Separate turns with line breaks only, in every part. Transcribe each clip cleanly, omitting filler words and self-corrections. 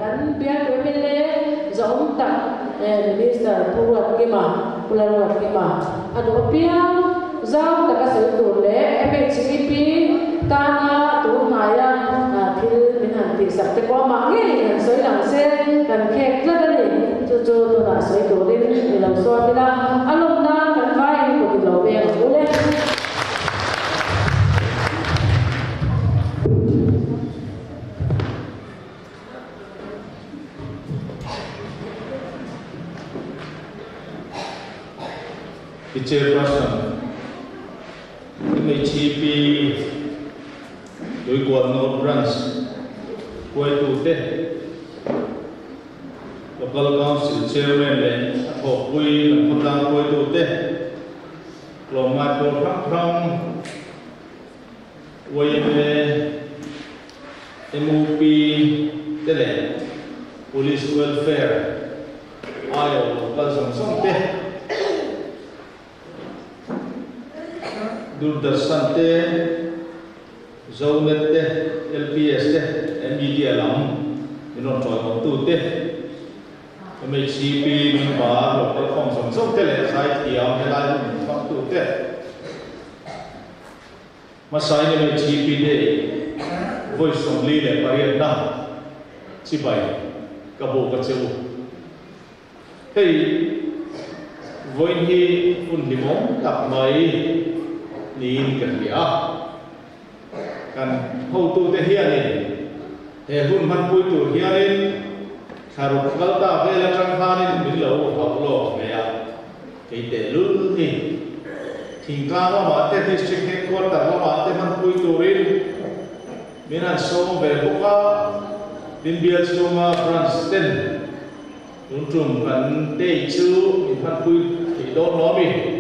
kan biar pemilih zong tak minister purat kema ado piang zong tak kasih tu le MHCP tanah tu naya til minhan tik sak te ko mangi kan soi lang se kan khek la da ni chu tu na soi tu din ni lo so bila alom dan kan vai ni ko lo be ko le
Chairperson MHCP đối quan North Branch quay tụ tế local council chairman le họp quy làm phân đăng quay tụ tế lòng mai pro phăng quay về MOP tế lệ police welfare ai ở local song tế Durdarshan te, Zonet te, LPS te, media lam, inon choi ko tu te, MHCP min ba local council song te le sai tiam he lai min phang tu te, masai ni MHCP de, voice song li le parian na, si bai, kabo ka cheu, hey, voin hi un limong tak mai niin kan dia kan hau tu te hianin he hun man pui tu hianin kharuk kalta vela tang khanin min lo hau lo me ya ke te lu ni thingka ma te district headquarter ma te man pui tu rin minan som ve boka din bial soma branch ten trum kan te chu min man pui ti do no mi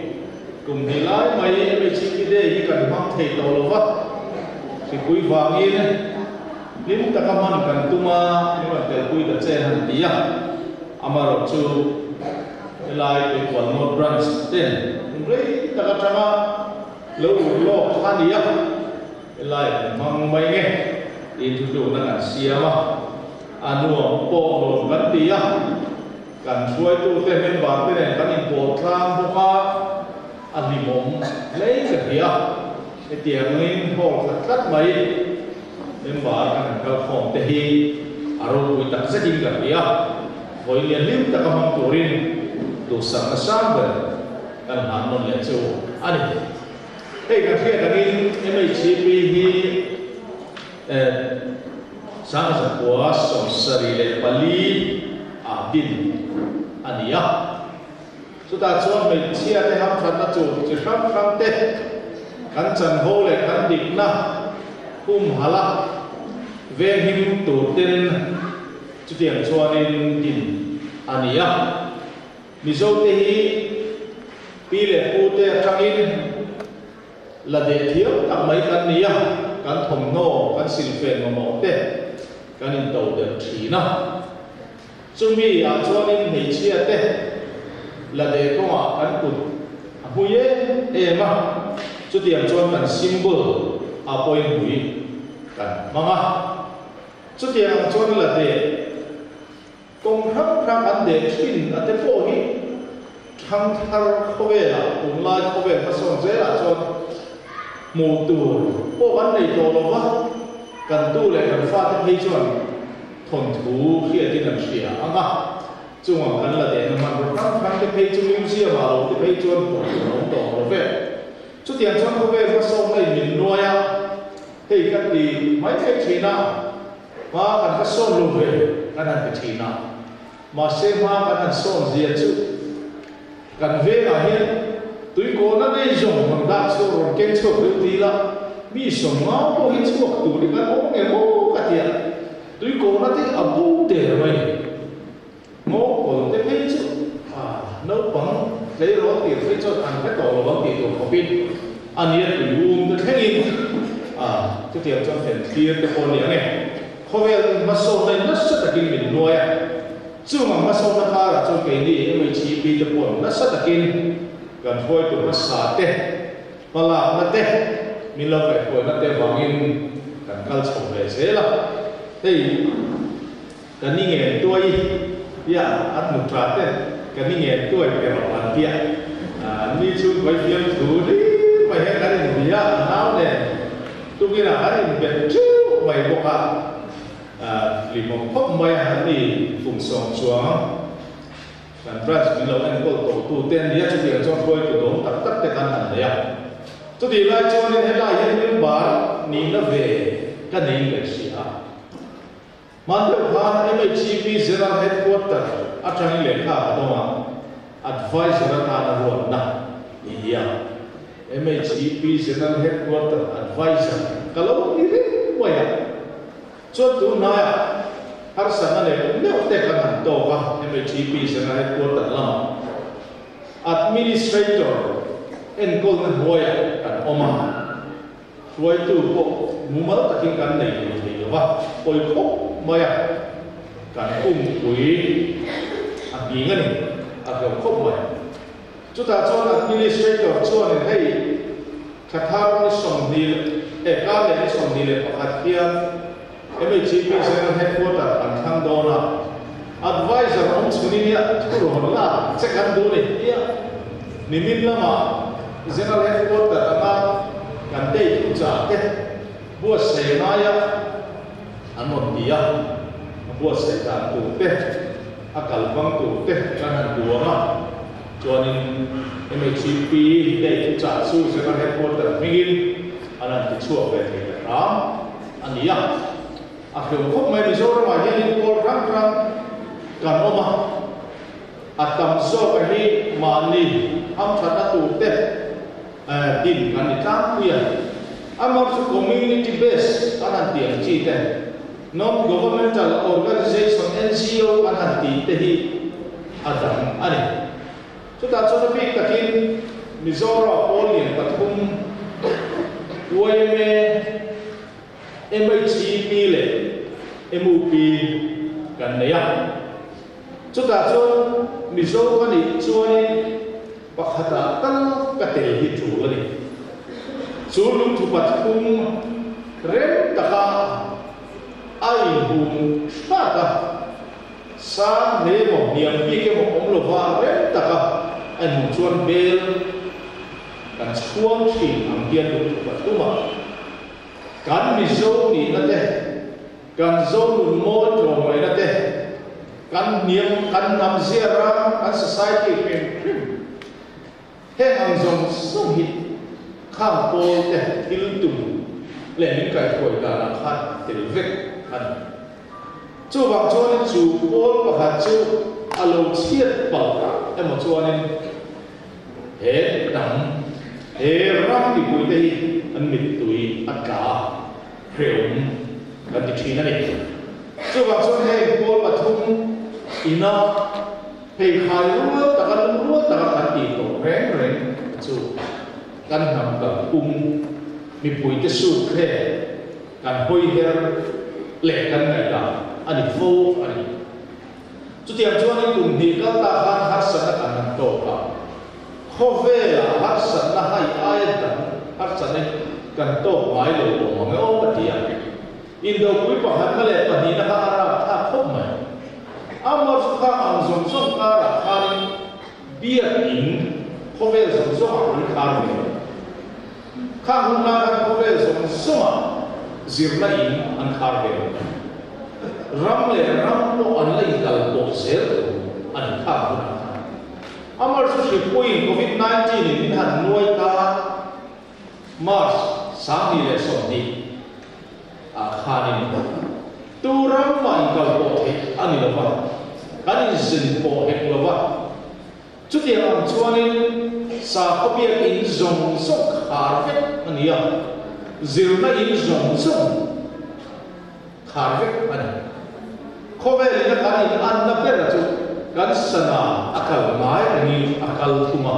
cùng thì lái mấy chỉ cái đây như cần mang thầy tàu là vắt thì quý vàng in này nếu ta các bạn cần tu mà nhưng mà cái quý đã chơi hàng tí à amaro chu lại cái quần một branch tên lấy ta các cháu lâu lo khăn đi à lại mang mấy nghe in thu đồ năng xia mà anu po một vấn tí à cần xuôi tu tên bên bản tên này cần import sang boka anh mong lấy cái gì cái tiền linh hồ rất mấy nên bảo rằng cái phòng thế hi rồi người ta sẽ đi cái gì với liên liên ta có mong turin tu sang sang về kan han non le chu ani hey cái kia cái MHCP hi sang sa kwa som sari le pali din ani ya chúng ta chọn mình chia để học phần là chủ chỉ khám tết cán trần hô lại cán đỉnh na hala về him tổ tiên chú tiền cho nên đỉnh anh ya mi dâu tê hi pi lệ pu tê trang in là để thiếu các mấy cán nia cán thùng nô cán xin phèn mà mỏ tê cán in tàu được chỉ na chúng mi cho nên mình chia tê là để có mà ăn cụt hui em mà chút tiền cho cần symbol bôi hui cần mà chút tiền cho là để công khắc ăn để xin ở thế phố hi thằng thằng không về là cũng lại không về phát sinh dễ là cho mù tù phố bán này đồ lo vắt cần tu lại cần pha thế hay cho thuần thú khi ở trên làm gì mà chung ở gần là để mà các cái page chung museum mà cái page chung của nó tổ về chút tiền cho nó về phát sông này mình nuôi thì cái gì mấy cái chỉ nào mà cần phát sông luôn về cái này cái chỉ nào mà xem mà cái này sông gì chứ cần về là hiện túi cô nó đây dùng bằng đá sông rồi cái chỗ cái gì là mi sông máu có cái chỗ tủ đi cái mốc cái mốc cái gì túi cô nó thấy ở bụng để vậy ngô còn cái thấy chứ nấu bằng lấy đó tiền phải cho thằng cái tổ bằng tiền của có pin anh ấy thì uống cái thế gì cái tiền cho tiền kia cái con này không phải mà số này nó rất là kinh mình nuôi chứ mà số nó khá là cho cái gì mình chỉ bị cái con nó rất là kinh gần thôi tụi nó xả tê mà làm nó tê mình lo phải coi nó tên vàng in cần cal chồng về thế là thì cái này nghe tôi ya ăn một trà thế cái này nghe tôi cái mà ăn tiệt ni chung quay phim thú đi mày hay cái gì vậy nào nè tôi nghĩ là cái gì biết chứ mày có vì một phút mày hắn đi cùng sống xuống dan France mình lâu anh có tu tiên đi cho tiền cho tôi từ đó tất tất cái căn hẳn đấy cho thì lại cho nên hết lại hiện bản ni nó về cái này cái gì mà được han MHP General Headquarter ở trong lễ khả đó mà advisor ta là ruột nè iya MHP General Headquarter advisor kalau ini banyak cho tu naya har sana ne ne te kan han to ka MHP General Headquarter lama administrator en golden hoya kan oma ruai tu ko mumal takin kan nei ni wa koi ko maya kan kui abi ngani agak kok mai chúng ta cho administrator cho nên hay khách hàng đi xong đi các này đi xong đi là khách kia MHP General Headquarter anh thằng đó là advisor ông chủ này chú rồi là sẽ cần đồ này nimin lama General Headquarter anh kan đây cũng trả cái buat saya naya anh một dia buat saya kan tu teh akal bang tu teh kan dua mah cho nên MHP đây trả su General Headquarter mingin anh ti chua về thì đó anh ya akhir khúc mai Mizoram mà hiện có răng răng kan oma atam so cái hi mà ni am thada tu te din kan ni tang kuya amar su community based anh tiang chi te non governmental organization NGO anh ti te hi adam ani chúng ta cho nó biết là khi Mizoram Polian Pathum UMA MHP lệ MUP gần đấy chúng ta cho Mizoram cái này cho nên bác hạt tăng cái tiền hit chủ cái này chủ lúc thu Pathum rem taka ai hùng sát ta sáng nay một niềm bi cái một ông lô hoa rem taka anh hùng chuan bel kan chuang thìn ang kian lu thu Pathum kan Mizo ni na te kan zo nun mo tro mai na te kan niam kan nam zera kan society pem he ang zong song hit khang po te til tum le ni kai khoi ta na khat til vek an chu bang cho nên chu pol ba ha chu alo chiat pa em mo cho nên he dam he ram ti pui te an mit tui aka preum kan ti thina ni chu bang cho he pol Pathum ina pe khai ru ta kan ti to reng chu kan nam ka mi pui te su khe kan hoi her le kan ngai da ani fo ani chu tiam chuan in tum ni ka ta han har sa kan to ka kho ve la har sa na hai ai da har sa ne kan to mai lo mo me o pa dia in do pui pa han le pa ni na ha ara tha khop mai amar su kha ang zong zong ka ra khan bia in kho ve zong zong a kha ni kha hun na kho ve zong zong zirna in an khar ve ram le ram lo an lai kal to zel an khar hun amar su shi pui COVID-19 in han nuai ta March sang ni le som ni a khani tu ram mai kal to the ani lo ba kan in sin po hek lo ba chu ti am chuanin sa ko bia in zong sok khar ve ani ya zirna in zong zong khar ve ani kho ve le na kan in an na pe ra chu kan sana akal mai ani akal tuma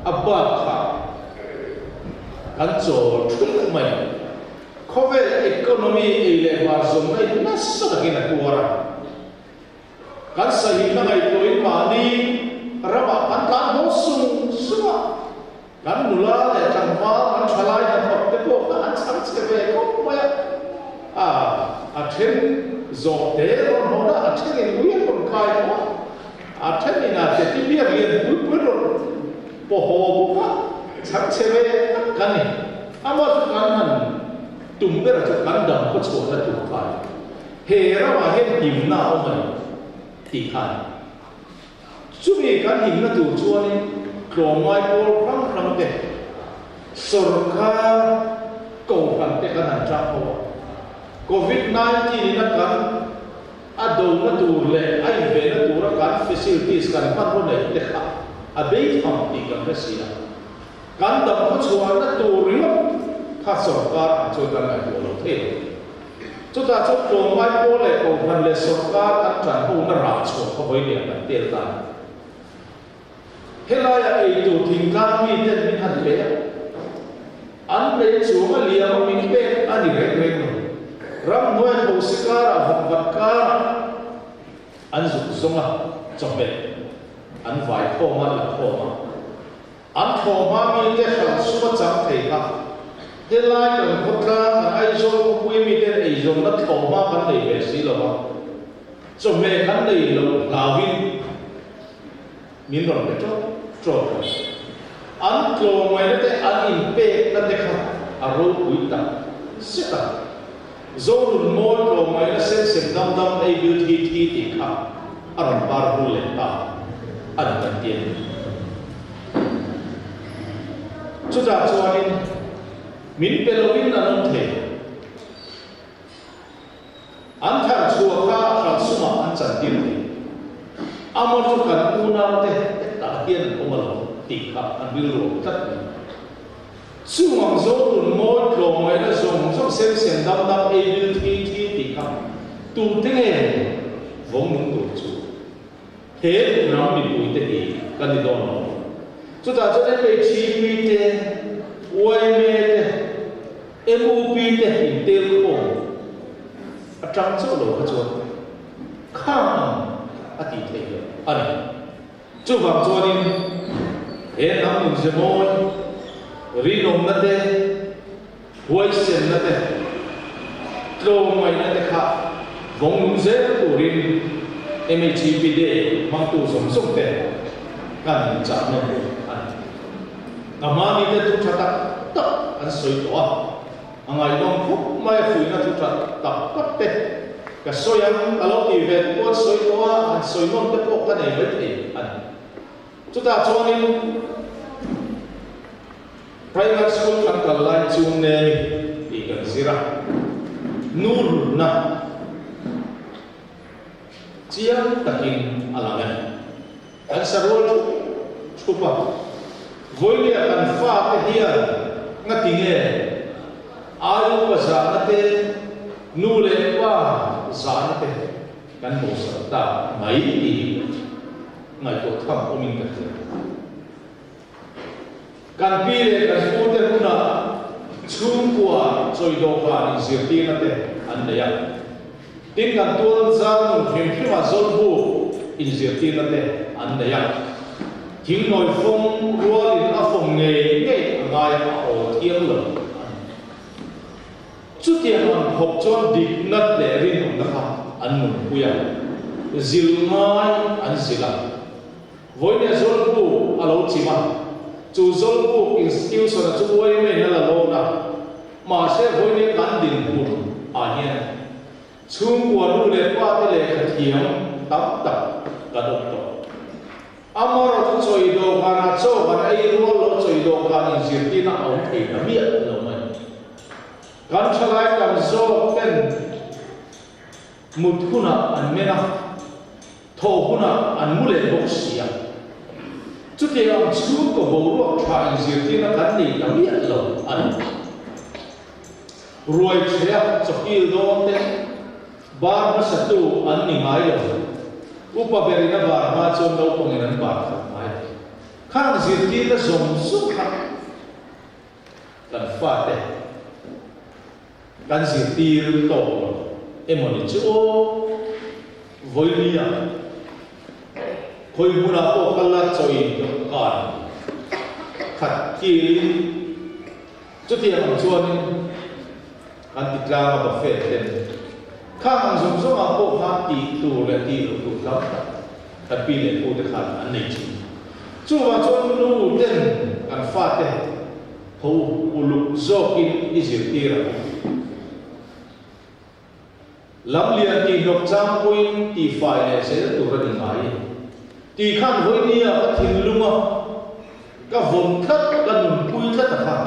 abba kha kan cho thum mai kho ve economy e le ba zong ai na sa ta kina tuara kan sa hi na ngai toi ma ni rama kan kan ho sung sunga kan nula le kan ma kan thalai na thok te bộ là ăn sáng sẽ về không mà trên gió thế rồi nó đã trên cái nguyên con khai quá trên này là sẽ tiếp việc liền bước rồi bộ hồ bộ sáng sẽ về cái này mà cái hẳn tụm cái là cái đầm có chỗ là tụm khai hệ ra mà hết hiểm nào mà thì khai chú ý cái hiểm là tụm chúa này rồi ngoài cô răng thế Sorka cầu khẩn để cái hành trang họ COVID-19 nó cần đâu nó tụt lệ ai về nó tụt nó cần facilities cần phát hôm nay để khác bây thằng thì cần cái gì đó cần đầm có chỗ nó tụt riêng khác Sorka cho cần cái bộ lâu thế chúng ta chốt cầu mai cô lệ cầu khẩn lệ Sorka các trận hùng nó rã chỗ không phải để mà tiêu tan thế là ai tụt thình cam mi đến mình hành lệ anh lấy chúa mà liam mình biết anh đi rèn rèn ram nuôi hồ sĩ ca vật vật ca anh dùng dùng à trong bếp anh vải khô mà là khô mà anh khô mà mình để sản xuất chẳng thể cả thế lại cần khô ca mà ai dùng quý mình để ai dùng nó khô mà vấn đề về gì rồi trong bếp vấn đề là lao vin mình rồi cái chỗ anh cầu ngoài đó anh in pe là để khắp rồi quý ta sẽ ta dấu luôn môi cầu ngoài đó xem đam đam ai biểu thì khắp anh bar hule ta anh cần tiền chúng ta cho nên mình pelowin là nông thể anh thằng chùa ca thằng suma anh chẳng tiền thì amor cho cần u nào thế ta tiền không mà thì khắp anh biết rồi tất nhiên sự hoàng dấu luôn môi cầu ngoài đó dùng xem đam đam ai biểu thì khắp tu thế vốn muốn tu chú hết nó bị bụi thế gì cần đi đâu nó chúng ta cho nên về chi phí thế quay mê thế MOP thế hình tiêu khổ trong chỗ đó cái chỗ không thì thế được anh chú vào cho nên hết nó mình sẽ môi ri nôm nó thế quay xem nó thế cầu ngoài nó thế khác vốn muốn dễ của riêng MHPD mang tu sống sống thế cần chạm nó anh mà mình để tu chặt tập anh soi toa anh ai đông phúc mai phui na tu chặt tập cấp thế cái soi anh alo thì về quan soi toa anh soi non cái bộ cái này mới thì anh chúng ta cho nên private school anh cần lại chung này thì cần gì ra nur na chiang takin alangan an sarol chupa voile an fa te hia ngati nge alu pa sa nate nu le pa sa nate kan mo sa ta mai ti ngai to tham o min ka kan pi le kan pu te kuna chung kwa choi do ka ni zirti nate an le ya tin kan tuan zang phim phim a zol bu in zirti na te an da ya thing noi phong rual in a phong nge ngai a o thiam lo chu tiang an hop chon dik nat le rin on da kha an mun puya zil ngai an zila voi ne zol bu a lo chi ma chu zol bu in skill so na chu voi me na la lo na ma se voi ne kan din bu a hian chung của nu lệ qua cái lệ khẩn thiếm tập cả độc tổ amor cho chơi đồ và cho và ai luôn lo chơi đồ và những gì tin nào ông thì là biết rồi mà gan cho lại cầm zo tên một khu nào anh mê na thổ khu nào anh mua lệ bốc xì à chút thì ông chung của bố ruột và những gì tin là cái gì là biết rồi anh rồi sẽ cho kia đó tên bar na satu an ni mai lo upa berina bar ma chon lo ponginan bar kha mai khang zirti na zom su kha kan fa te kan zirti to emoni chu voilia khoi mura ko kala choi kan khat ki chút tiền hàng chuan anh tịch ra mà bật phê tên khác hàng dùng số hàng bộ phát tỷ tù là tỷ lục tù lắm thật pi lệ phụ được hẳn anh này chỉ chú vào chuan lưu tên anh phát tên hầu lục do in Israel ra lắm liền thì ngọc trang quên thì phải là sẽ tụ ra đình ấy thì khăn với nia các thiên lung á các vùng thất các nụn quy thất là khác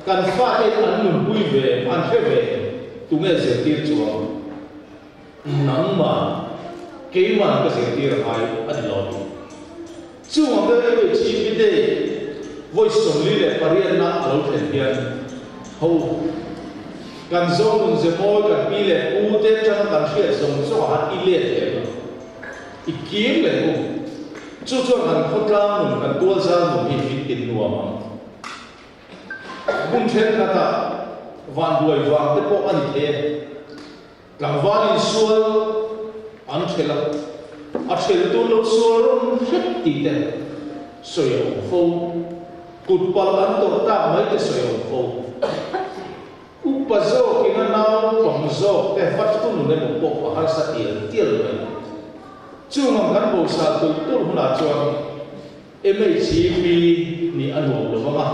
cần phát hiện ăn nụn quy về ăn phê về tụ nghe sẽ tiết chúa nắng mà cái mà cái sẽ tiết hay ăn lót chú mà cái vị trí bên đây với sống lý lệ parian na alo thiên thiên hầu kan zong nun ze moi kan pi le u te chan kan khia zong zo ha i le te i kim le u chu chu kan khotla nun kan tua za nun hi fit tin nuam bun chen ka ta van duai wang te po an the kan van in sual an thela a thel tu lo sual hit ti te so yo fo kut pal an to ta mai te so yo fo upazo kina nau pangzo te fat tu nu ne mo po har sa tiel mai chu ngam kan bo sa tu tu huna chuan emei chi pi ni anu lo ma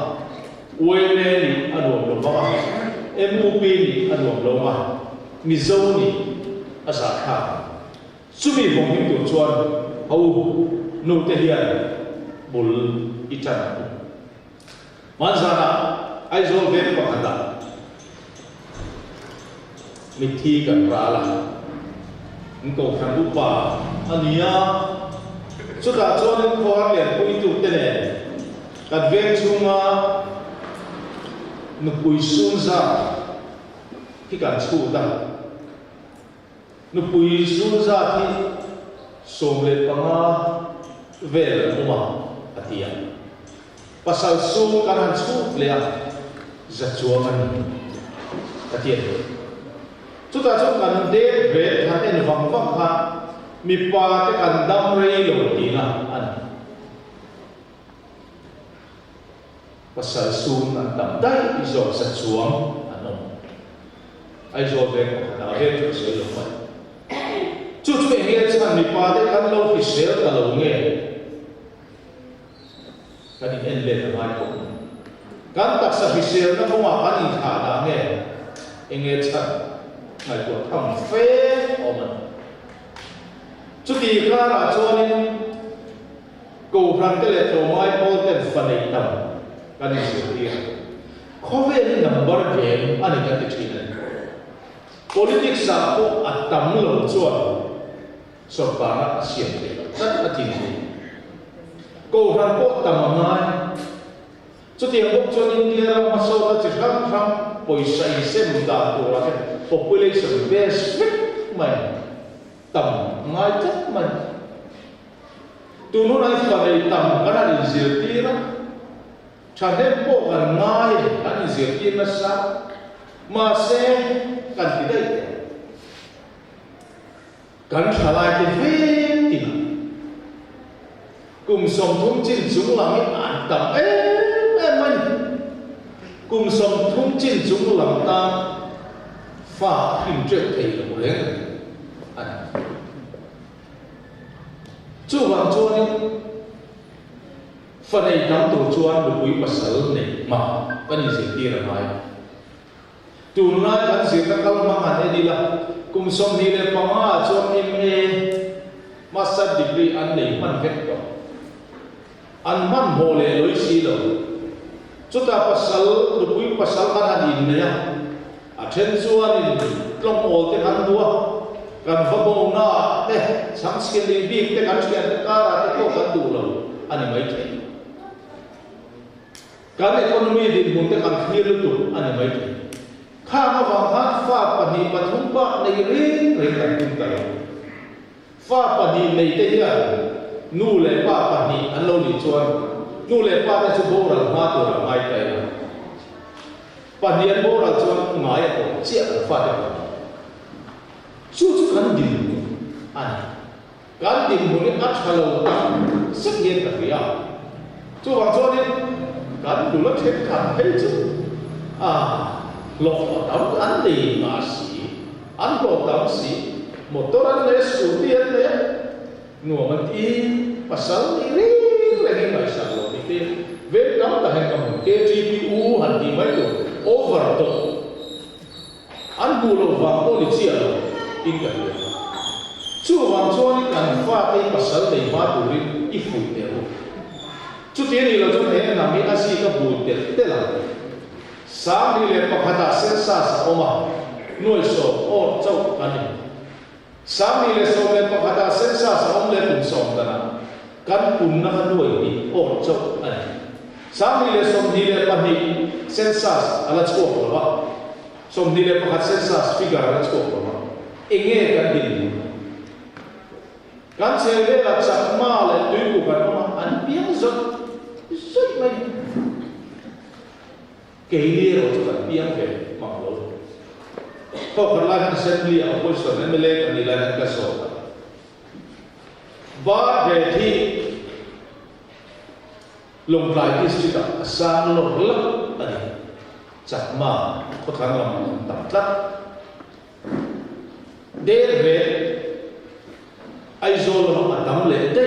we ne ni anu lo ma emu pi ni anu lo ma mi zo ni asa kha chu mi bong him tu chuan hau nu te hian bul itan man zana ai zo ve pa khanda mi thi kan ra la ko khan bu pa ania chu ta chuan khor lian pui tu te ne kan ve chunga nu pui sun za hi kan chu ta nu pui sun za thi som le panga vel uma atia pasal su kan han chu le za chuang an atia chúng ta chúc cần đến về thành nên vắng vắng ha mi pa cái cần đam rây lột tí na anh và sợ sun anh đam đấy rồi sẽ xuống anh ông ai rồi về nào hết rồi sẽ lột mất chú em nghe rằng mi pa cái cần lâu thì sẽ cả lâu nghe cái này em lên là ai cũng cần tác sa thì sẽ nó không mà anh thả đã nghe em nghe rằng ngày của thằng phê của mình chút thì ra là cho nên cầu rằng cái lệ tổ mai bao tên phần này tầm cái này sự tiền khó về number game anh ấy cái chuyện này politics sao cũng tầm lồng chuột so para xiên rất là chính trị cầu rằng có tầm mai chút thì ông cho nên đi ra mà sau đó chỉ khăm bồi say xem đàn tổ là cái population base mày tầm ngay chất mày tu nó nói phần này tầm cái này diệt đi đó chẳng thêm bộ gần ngay cái này diệt đi nó sao mà sẽ cần gì đây cần trả lại cái phim thì cùng sống thông tin chúng làm cái ảnh tầm em mình cùng sống thông tin chúng làm ta pha hình chuyện thầy là một lên chú hoàng cho nên phần này nắm tổ chuan được quý bà sở này mà cái này gì kia là nói tù nói cái gì các câu mà anh đi là cùng sống đi lên bằng à cho em master degree anh này mình vết đó anh mình hồ lệ lối xí đâu chúng ta pasal được quý pasal cái này này trên chuan trong ổ cái hắn đua cần phải bông na thế sáng sớm đi đi cái hắn chuyện cái ra cái câu cái đủ rồi anh mấy thế cái economy đi muốn cái hắn kia luôn đủ anh mấy thế khá mà vàng hát pha bản đi bản thung bạc này riêng cái tung tay pha bản đi này thế nhá nu lệ pha bản đi anh lâu đi chuan nu lệ pha cái số bố là hoa tổ là mai tay bản địa bố là cho ngài ở chia ở phát triển chú cần điểm anh cần điểm một cái ắt hello rất nhiên là gì à chú bảo cho nên cần đủ lớp thêm cả hết chứ lộc tấm ăn đi mà xí ăn lộc tấm xí motor ăn lấy scooty ăn lấy ngồi mình đi pasal ini lagi nggak bisa loh itu về kamu tak hanya kamu GPU handi mai tu over tu an bulo vang polisi alo tinggal dia chu vang chuan ni kan fa te pasal dei ma tu ri I fu te ro chu te ni lo chu he na mi asi ka bu te la sa ni le pakhata sensa sa oma noi so o chau kan ni sa ni le so le pakhata sensa sa om le tum som dana kan pun na noi ni o chau an sa ni le som ni le pa ni sensa ala chu ko ba som ni le pakhat sensa figure ala chu ko ba enge kan din kan se le la chak ma le tui ku kan ma an piang zot zot mai ke ni ro chu kan piang ve ma lo to kan la kan assembly opposition MLA kan ni la kan ka so ba ve thi long lai district sang lo la ani chak ma ko thang lam tam tlat der ve ai zo lo ma tam le te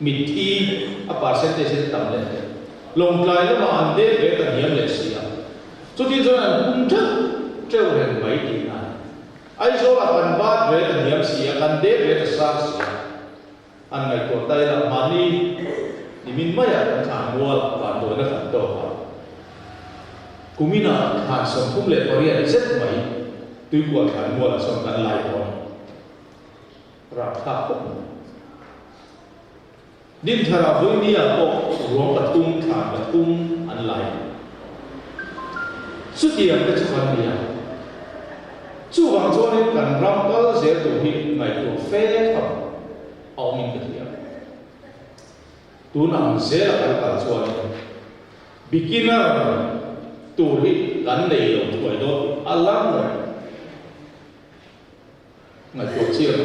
mi thi a percentage tam le te long lai lo ma an de ve ta niam le sia chu ti zo an kum tha treu ren mai ti na ai zo la pan ba ve ta niam sia kan de ve ta sa sia an ngai ko tai la mani ni min ma ya kan thang wal pa do na kan to ha kumina han som kum le parian zet mai tu ko kan wal som kan lai ko ra tha ko din thara vui ni a ko ro patung tha patung an lai su ti am te chan ni ya chu wang zo ni kan ram kal se tu hi mai tu fe tha au min ke ya tu nam se la kan kal chuan beginner tu hi kan nei lo thoi do alam ngai tu chia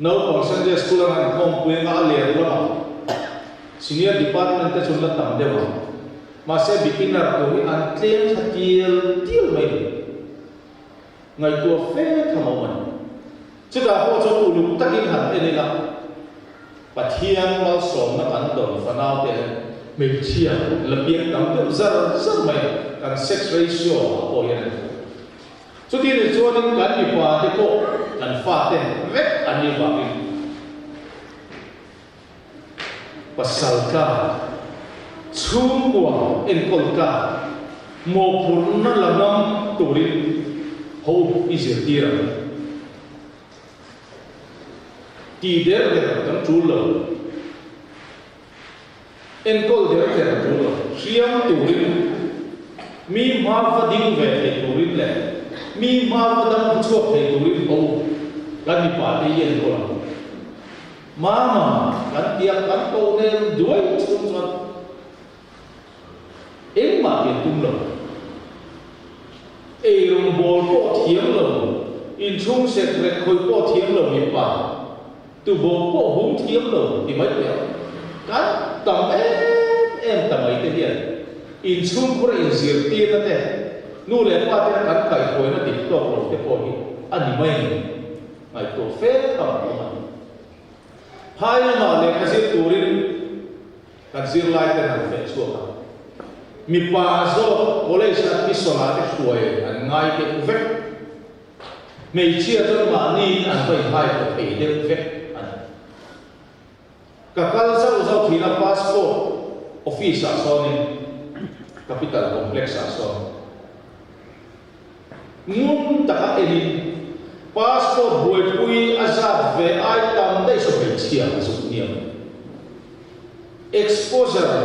no Sunday school ang home puwing alir lama senior department te chunla tam de ma se beginner ko hi an claim thatil til mai ngai tu fe thamo man chuda ho cho tu lu takin han ene la pathian mal som na kan don fanau te me chia la piak tam de zar mai kan sex ratio o yan so ti ne chuan kan ni pa te ko kan fa te vek ani ba in pasal ka chung kwa en kol ka mo purna lamam turin ho izir tira ti der kan chulo en kol der kan chulo siam turin mi ma fa ding ve te turin le mi ma fa dam chuak te turin ho kan ni pa te yen ko mama kan tiak kan to nen duai chung chuan em ma ke tum lo e rum bol ko thiam lo in chung set re khoi ko thiam lo mi pa tu bo ko hum thiam lo ti mai pe kan tam em tam ai te hian in chung ko in zir ti na te nu le pa te kan kai khoi na ti to lo te ko hi ani mai ai to fe tam ma hai ma le ka zir turin kan zir lai te na fe chuak mi pa zo college at pisola te suai an ngai te vek mei chia to ma ni an bai hai to pe de vek an ka kal sa uzo thina passport office a so ni capital complex a so ngun ta eni passport buai pui azab ve ai tam dai so pe chia so niam exposure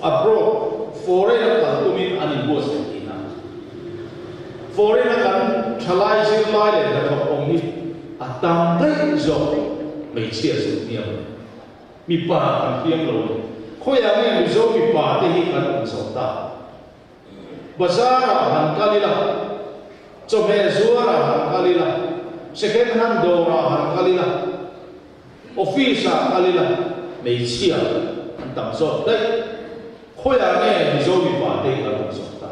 abroad foreign kantumin animos ina foreign kan thalai zir lai le na thop ong ni atam dai zo mei chia su niam mi pa kan tiam lo khoya nge mi zo mi pa te hi kan so ta bazar han kalila chome zuara han kalila second hand dora han kalila office kalila mei chia tam so dai khôi à nghe thì dâu bị phá đây là một số ta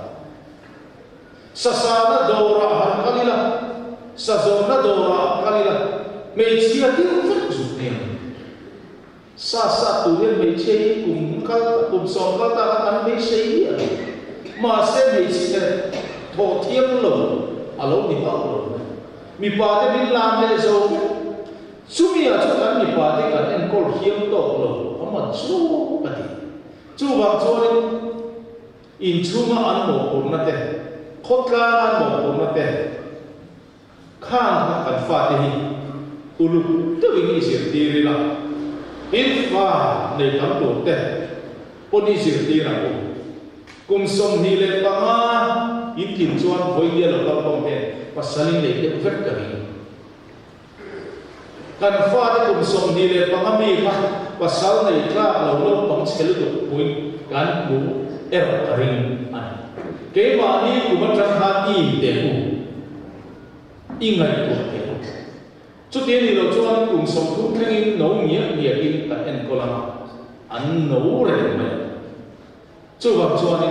sa sa na đồ ra hẳn cái là sa dâu na đồ ra cái là mấy chia tiếng rất dục niệm sa sa tu lên mấy chia cùng song các ta ăn mấy chia mà xem mấy chia thọ thiêng lẩu à lẩu thì bao lẩu mi pa te bin lam le zo sumi a chu kan mi pa te kan en kol hiam to lo ama chu pati chu wang chuan in chuma an mo pur na te khotla an mo pur na te khang ha kan fa te hi ulu te wingi sir ti ri la in fa nei kam to te poni sir ti ra ko kum som hi le pa ma in tin chuan voi dia lo ta pom he pasaling le te vet ka ri kan fa te kum som hi le pa ma mi kha pasal nei tla lo lo pang chelu tu pui kan bu er ka ri an ke ma ni ku ma tran ha ti te ku ingai tu te chu te ni lo chuan kum som thu thengin no ngia ngia in ka en ko la an no re me chu wa chuan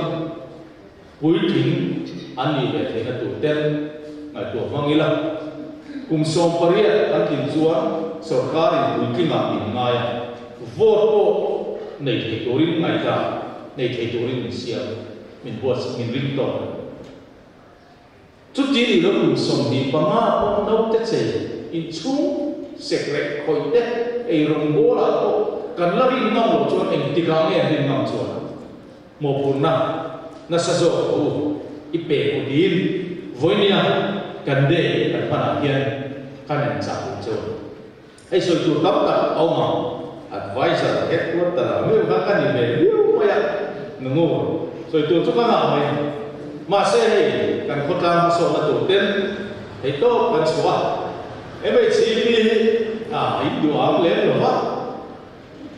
pui thing anh đi về thế là tụ tên ngày tụ vang ý là cùng song paria anh tìm chúa sở cá thì cũng kinh ngạc nhìn ngay vô bộ này thì tổ linh ngày cả này thì tổ linh mình xem mình buat mình linh tổ chút gì thì nó cùng song thì bằng má ông nấu tết gì in chung sạch lệ khỏi tết ai rong bố là có cần là linh ngâm lộ chúa anh tì gang nghe linh ngâm chúa một buồn na sa zo ipe udin voinia kande kan pana hian kanen cha chu ai so tu tap ta oma advisor headquarter me ka kan ni me liu ya ngo so tu chu ka na mai ma se kan khota so na tu ten ai to kan chwa em ai chi bi ai du am le lo wa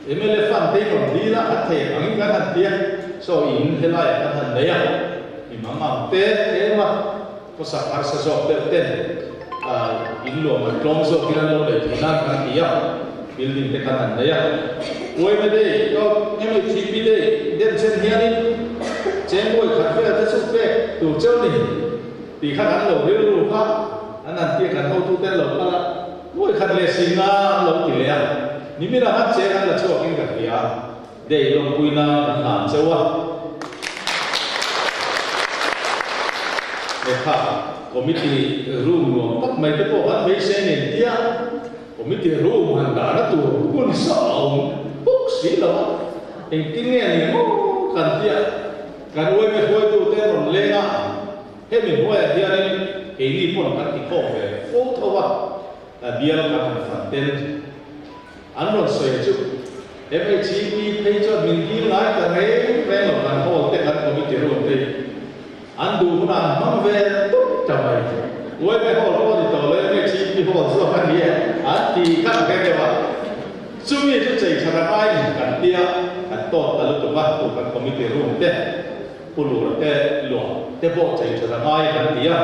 em le fan te kon di la at the ang ka han tia so in helai ka han le ya mama te ema ko sa par sa zo te ten in lo ma klong zo kiran lo le thina kan tia building te kan an ya oi me de ko eme thi bi de den chen hian in chen oi khat fe ta su fe tu cheu ni ti khat an lo re ru kha an an tia kan ho tu te lo pa oi khat le singa lo ti le ya ni mi ra hat che an la chu king ka tia de lo puina kan han chewa ha committee room no tak mai te po han be sen in dia committee room han da na tu kun sa book si lo en tinge ni mo kan dia kan oi me hoi tu te ron le nga he me hoi dia ni e ni pon kan ti ko ve fo to wa ta dia lo kan fan ten an ron so ye chu FHP pay cho min ki lai ta re re lo kan ho te kan committee room te anh đủ là mang về tốt cho mày, với cái hồ lô thì tổ lên cái chi thì hồ sơ phân biệt, thì các cái này mà, suy nghĩ chút gì cho nó ai cần tia, cần tốt là lúc tụi bạn tụi bạn committee room thế, phụ lục thế lụa, thế bộ chỉ cho nó ai cần tia,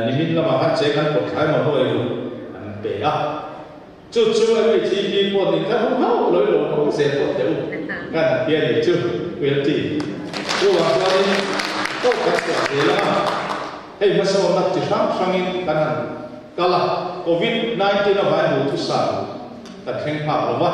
mình là mà phát triển cần một cái mà thôi luôn, anh bể á, chút cái chi thì bộ thì các không hao lối lối không sẽ tốt đâu, cần tia thì chưa, quyền gì, chưa hoàn toànก็กระเสียเวลาให้มาสอนนักจิตวิทยาฟังอินกันนั่นก็ละโควิด-19 น่ะไปหมดทุกสารแต่แข่งภาพหรือว่า